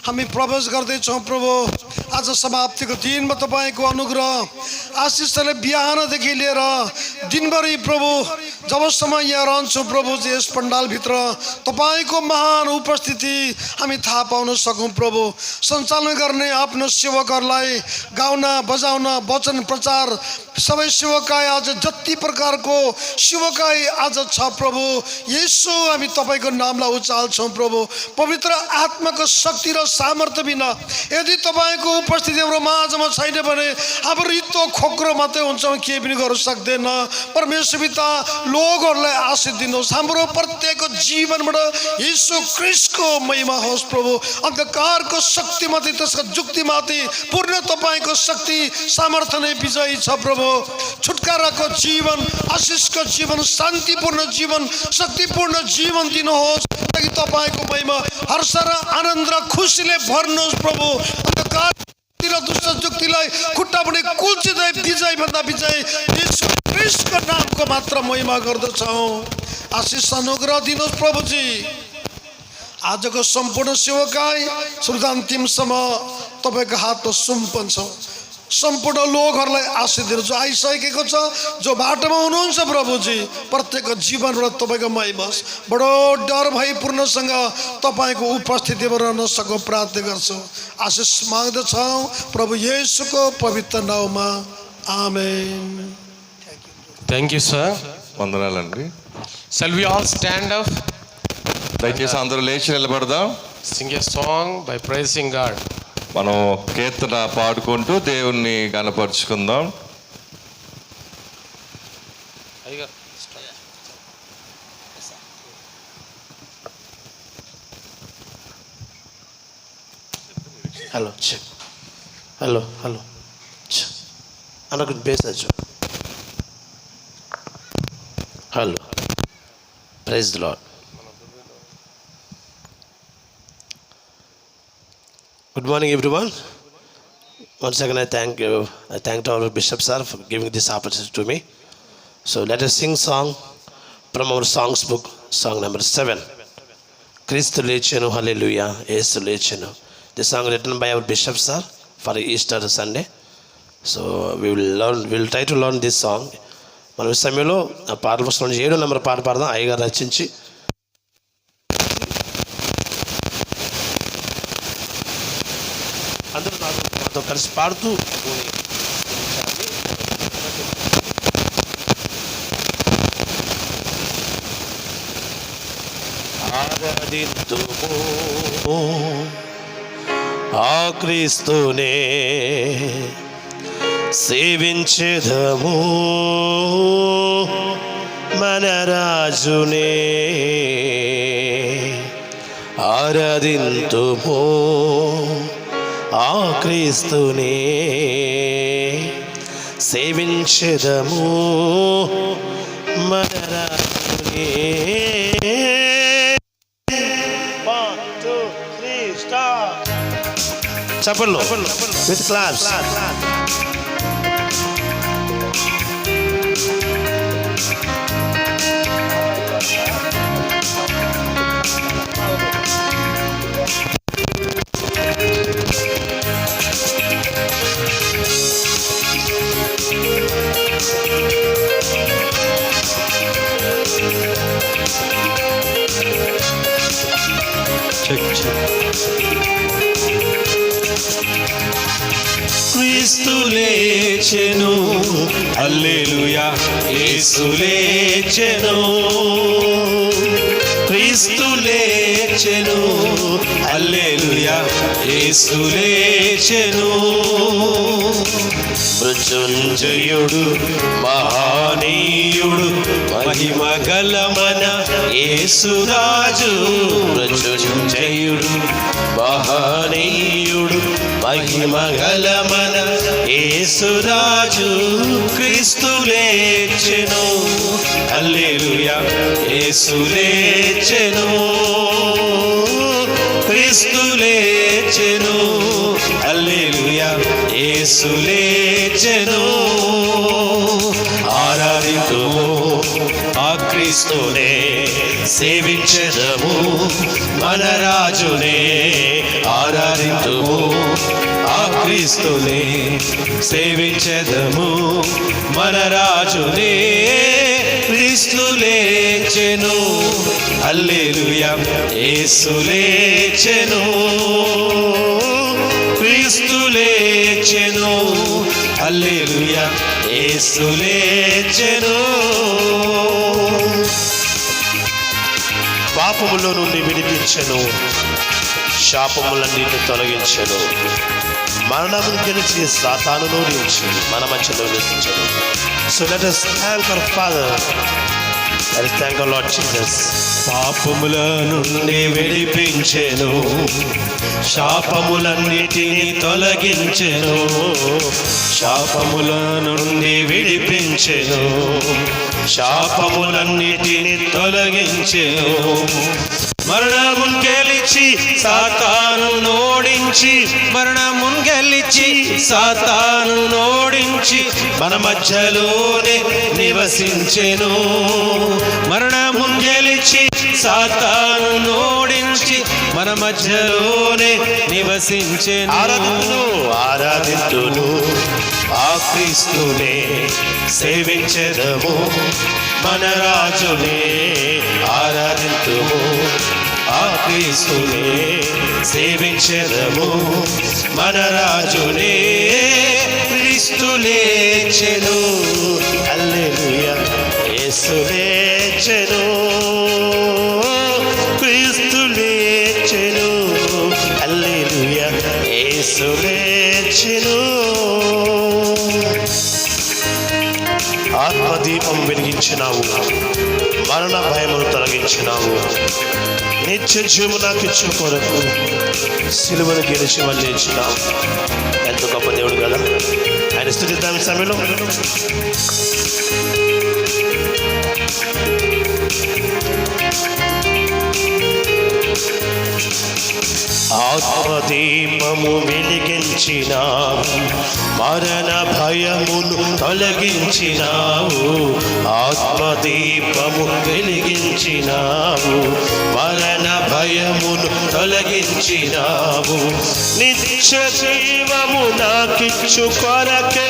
हामी प्रवेश गर्दैछौँ प्रभु। आज समाप्तिको दिनमा तपाईँको अनुग्रह आशिषले बिहानदेखि लिएर दिनभरि प्रभु जबसम्म यहाँ रहन्छौँ प्रभु, यस पण्डालभित्र तपाईँको महान उपस्थिति हामी थाहा पाउन सकौँ प्रभु। सञ्चालन गर्ने आफ्नो सेवकहरूलाई गाउन बजाउन वचन प्रचार सबै सेवकाई आज जति प्रकारको सेवकाई आज छ प्रभु येशू, हामी तपाईँको नामलाई उचाल्छौँ प्रभु। पवित्र आत्माको शक्ति र सामर्थ्य बिना यदि तपाईँको उपस्थिति हाम्रो माझमा छैन भने हाम्रो रित्तो खोक्रो मात्रै हुन्छ, केही पनि गर्न सक्दैन। परमेश्वर पिता लोकहरूलाई आशीष दिनुहोस्, हाम्रो प्रत्येकको जीवनबाट येशू ख्रीष्टको महिमा होस् प्रभु। अन्धकारको शक्तिमाथि त्यसको जुक्तिमाथि पूर्ण तपाईँको शक्ति सामर्थ्य नै विजयी छ प्रभु। छुटकाराको जीवन, आशिषको जीवन, शान्तिपूर्ण जीवन, शक्तिपूर्ण जीवन दिनुहोस् ताकि तपाईँको महिमा हर्ष र आनन्द र खुसीले भर्नुहोस् प्रभु। अन्धकार र दुष्ट जुक्तिलाई खुट्टाबाट कुल्चिँदै विजय भन्दा विजय येशू ख्रीष्टको नामको मात्र महिमा गर्दछौँ। आशिष अनुग्रह दिनुहोस् प्रभुजी। आजको सम्पूर्ण सेवकाई सुरुन्तिमसम्म तपाईँको हातमा सुम्पन छ। सम्पूर्ण लोकहरूलाई आशीष दिनु, जो आइसकेको छ, जो बाटोमा हुनुहुन्छ प्रभुजी, प्रत्येकको जीवनबाट तपाईँको महिमा बडो डर भयपूर्णसँग तपाईँको उपस्थितिमा रहन सकौँ प्रार्थना गर्छौँ। आशिष माग्दछौँ प्रभु येशूको पवित्र नाममा, आमेन। Thank you sir. వందనాలండి. Shall we all stand up? దయచేసి అందరూ లేచి నిలబడదాం. Sing a song by praising God. మనం కీర్తన పాడుకుంటూ దేవుణ్ణి గణపరుచుకుందాం. హలో హలో హలో అనకు బేసచ్చు. Hello, praise the lord. Good morning, everyone. Once again, I thank our Bishop sir for giving this opportunity to me. So let us sing song from our songs book, song number 7. Christu lechenu, hallelujah, Yesu lechenu. This song written by our Bishop sir for Easter Sunday. So we will try to learn this song. మనం ఈ సమయంలో పాటల పుస్తకం నుంచి 7వ number పాట పాడదాం. అయ్యగారు రచించి అందరూ నాతో కలిసి పాడుతూ ఆరాధింతుము ఆ క్రీస్తునే, సేవించెదము మన రాజునే, ఆరాధింతుము ఆ క్రీస్తునే, సేవించెదము మన రాజునే. 1 2 3 స్టార్ట్. చప్పట్లు విత్ క్లాప్స్. క్రీస్తు లేచెను, హల్లెలూయా, యేసు లేచెను. క్రీస్తు లేచెను, హల్లెలూయా, యేసు లేచెను. మృత్యుంజయుడు మహానీయుడు మహిమ గల మన యేసురాజు. మృత్యుంజయుడు మహానీయుడు మహిమ గల మన యేసురాజు. క్రీస్తు లేచెను, హల్లెలూయా, యేసు లేచెను. క్రీస్తు లేచెను, హల్లెలూయా, యేసు లేచెను. ఆరాధింతుము ఆ క్రీస్తునే, సేవించెదము మన రాజునే. ఆరాధి ఆరాధింతుము ఆ క్రీస్తునే సేవించెదము మన రాజునే క్రీస్తు లేచెను హల్లెలూయా యేసు లేచెను క్రీస్తు లేచెను హల్లెలూయా యేసు లేచెను పాపములో నుండి విడిపించెను శాపములన్నిటిని తొలగించెను మరణమును గెలిచి సాతానును ఓడించి మన మధ్యలో నిలిచించెను. So let us thank our Father. Let us thank our Lord Jesus. పాపముల నుండి విడిపించెను శాపములన్నిటిని తొలగించెను శాపముల నుండి విడిపించెను శాపములన్నిటిని తొలగించెను మరణమును గెలిచి సాతాను ఓడించి మరణమును గెలిచి సాతాను ఓడించి మన మధ్యలోనే నివసించెను మరణమును గెలిచి సాతాను ఓడించి మన మధ్యలోనే నివసించెను ఆరాధింతును ఆ క్రీస్తునే సేవించెదము మన రాజునే ఆరాధింతుము ఆ క్రీస్తునే సేవించెదము మన రాజునే క్రీస్తు లేచెను హల్లెలూయా యేసు లేచెను క్రీస్తు లేచెను హల్లెలూయా యేసు లేచెను. ఆత్మదీపం వెలిగించినావు మరణ భయమును తొలగించినావు నిత్య జీవము నాకు ఇచ్చిన కొరకు సిలువను గెలిచి వల్లించినావు. ఎంత గొప్ప దేవుడు కదా. ఆయన స్తుతిద్దాం ఈ సమయంలో. ఆత్మదీపము వెలిగించినావు మరణ భయమును తొలగించినావు ఆత్మదీపము వెలిగించినావు మరణ భయమును తొలగించినావు నిత్య జీవము నాకిచ్చు కొరకే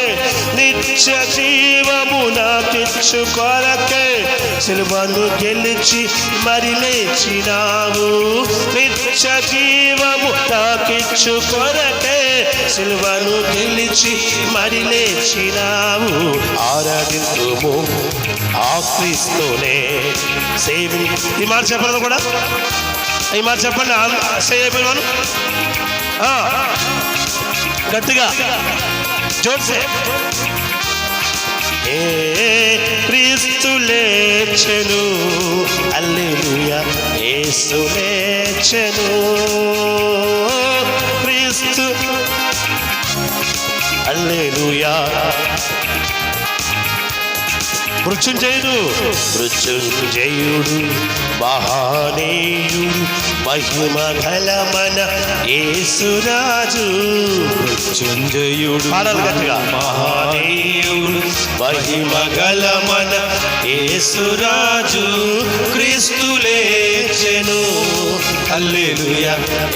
నిత్య జీవము నాకిచ్చు కొరకే సిలువను గెలిచి మరి లేచినావు నిత్య జీవము నాకిచ్చు కొరకే సిలువను గెలిచి మరి లేచినావు ఆరాధింతుము ఆ క్రీస్తునే సేవి. ఈ మాట చెప్పండి కూడా ఈ మాట చెప్పండి సేవను గట్టిగా జోర్సే. క్రీస్తు లేచెను హల్లెలూయా యేసు లేచెను క్రీస్తు హల్లెలూయా. మృత్యుంజయుడు మహానీయుడు మహిమ గలమన యేసురాజు మృత్యుంజయుడు మహానీయుడు మహిమ గలమన యేసురాజు క్రీస్తు లేచెను హల్లెలూయా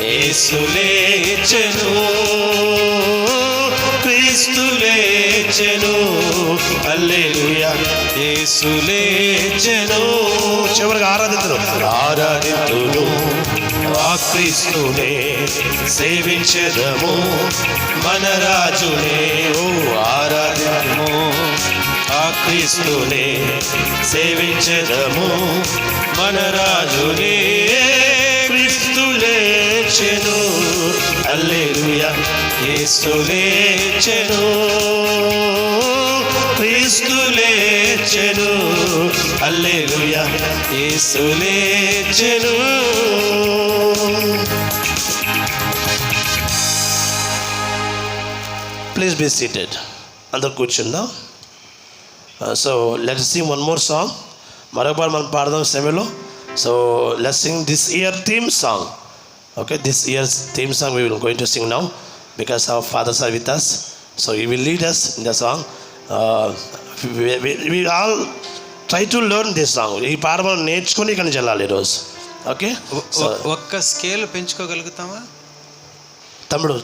యేసు లేచెను క్రీస్తు లేచెను హల్లెలూయా యేసు లేచెను. చివరికి ఆరాధింతును ఆ క్రీస్తునే సేవించెదము మన రాజునే ఓ ఆరాధింతుము ఆ క్రీస్తునే సేవించెదము మన రాజునే క్రీస్తు లేచెను హల్లెలూయా యేసు లేచెను క్రీస్తు లేచెను హల్లెలూయా యేసు లేచెను. Please be seated. అందరు కూర్చుందాం. So let sing one more song. మరొకసారి మనం పాడదాం సెమీలో. So let sing this year theme song. Okay, this year's theme song we will going to sing now because our fathers are with us. So he will lead us in the song. We all try to learn this song. ఈ పాట మనం నేర్చుకొని ఇక్కడి నుంచి వెళ్ళాలి ఈరోజు. Okay, ఒక్క scale పెంచుకోగలుగుతామా? తమ్ముడు